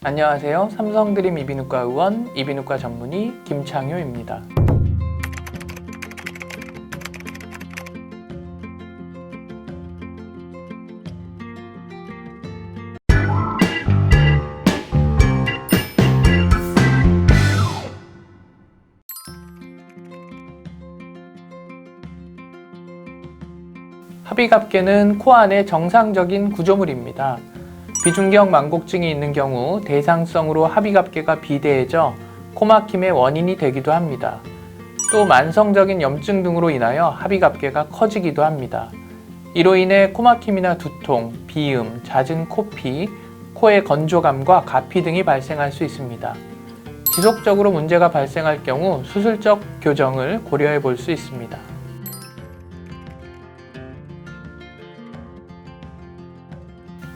안녕하세요. 삼성드림 이비인후과 의원, 이비인후과 전문의 김창효입니다. 합의갑계는 코 안의 정상적인 구조물입니다. 비중격 망곡증이 있는 경우 대상성으로 합의갑계가 비대해져 코막힘의 원인이 되기도 합니다. 또 만성적인 염증 등으로 인하여 합의갑계가 커지기도 합니다. 이로 인해 코막힘이나 두통, 비음, 잦은 코피, 코의 건조감과 가피 등이 발생할 수 있습니다. 지속적으로 문제가 발생할 경우 수술적 교정을 고려해 볼 수 있습니다.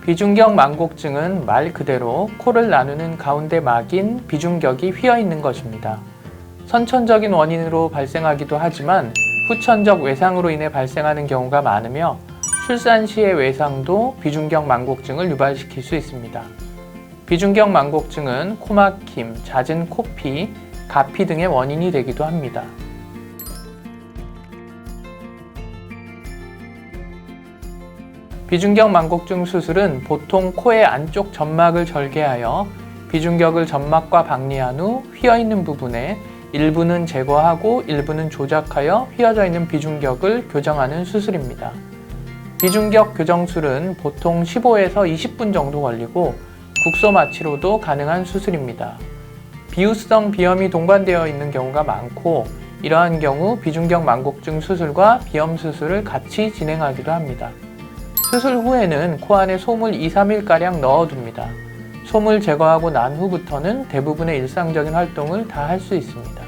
비중격 망곡증은 말 그대로 코를 나누는 가운데 막인 비중격이 휘어 있는 것입니다. 선천적인 원인으로 발생하기도 하지만 후천적 외상으로 인해 발생하는 경우가 많으며 출산 시의 외상도 비중격 망곡증을 유발시킬 수 있습니다. 비중격 망곡증은 코막힘, 잦은 코피, 가피 등의 원인이 되기도 합니다. 비중격 망곡증 수술은 보통 코의 안쪽 점막을 절개하여 비중격을 점막과 박리한 후 휘어있는 부분에 일부는 제거하고 일부는 조작하여 휘어져 있는 비중격을 교정하는 수술입니다. 비중격 교정술은 보통 15에서 20분 정도 걸리고 국소 마취로도 가능한 수술입니다. 비후성 비염이 동반되어 있는 경우가 많고 이러한 경우 비중격 망곡증 수술과 비염 수술을 같이 진행하기도 합니다. 수술 후에는 코 안에 솜을 2-3일가량 넣어둡니다. 솜을 제거하고 난 후부터는 대부분의 일상적인 활동을 다 할 수 있습니다.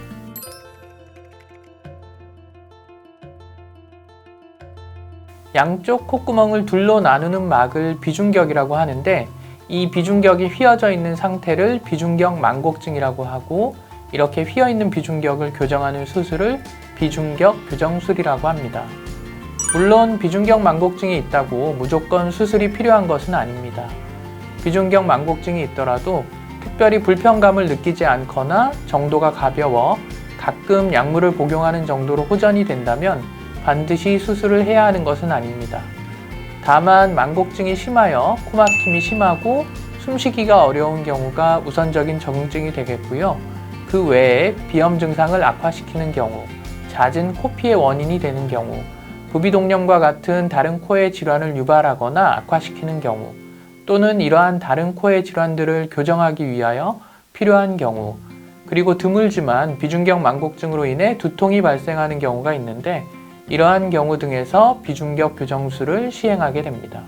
양쪽 콧구멍을 둘로 나누는 막을 비중격이라고 하는데 이 비중격이 휘어져 있는 상태를 비중격 망곡증이라고 하고 이렇게 휘어있는 비중격을 교정하는 수술을 비중격 교정술이라고 합니다. 물론 비중격 망곡증이 있다고 무조건 수술이 필요한 것은 아닙니다. 비중격 망곡증이 있더라도 특별히 불편감을 느끼지 않거나 정도가 가벼워 가끔 약물을 복용하는 정도로 호전이 된다면 반드시 수술을 해야 하는 것은 아닙니다. 다만 망곡증이 심하여 코막힘이 심하고 숨쉬기가 어려운 경우가 우선적인 적응증이 되겠고요. 그 외에 비염 증상을 악화시키는 경우, 잦은 코피의 원인이 되는 경우, 부비동염과 같은 다른 코의 질환을 유발하거나 악화시키는 경우 또는 이러한 다른 코의 질환들을 교정하기 위하여 필요한 경우 그리고 드물지만 비중격 망곡증으로 인해 두통이 발생하는 경우가 있는데 이러한 경우 등에서 비중격 교정술을 시행하게 됩니다.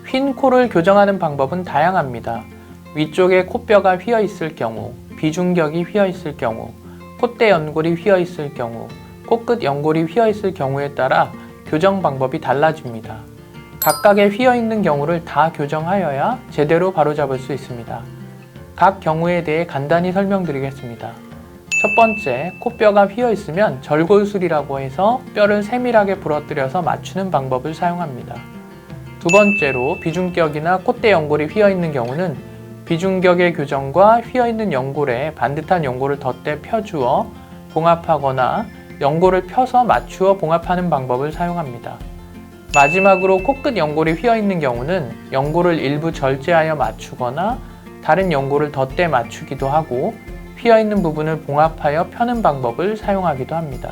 휜 코를 교정하는 방법은 다양합니다. 위쪽에 코뼈가 휘어 있을 경우, 비중격이 휘어 있을 경우, 콧대 연골이 휘어 있을 경우, 코끝 연골이 휘어 있을 경우에 따라 교정 방법이 달라집니다. 각각의 휘어 있는 경우를 다 교정하여야 제대로 바로잡을 수 있습니다. 각 경우에 대해 간단히 설명드리겠습니다. 첫 번째, 코뼈가 휘어 있으면 절골술이라고 해서 뼈를 세밀하게 부러뜨려서 맞추는 방법을 사용합니다. 두 번째로, 비중격이나 콧대 연골이 휘어 있는 경우는 비중격의 교정과 휘어있는 연골에 반듯한 연골을 덧대 펴주어 봉합하거나 연골을 펴서 맞추어 봉합하는 방법을 사용합니다. 마지막으로 코끝 연골이 휘어있는 경우는 연골을 일부 절제하여 맞추거나 다른 연골을 덧대 맞추기도 하고 휘어있는 부분을 봉합하여 펴는 방법을 사용하기도 합니다.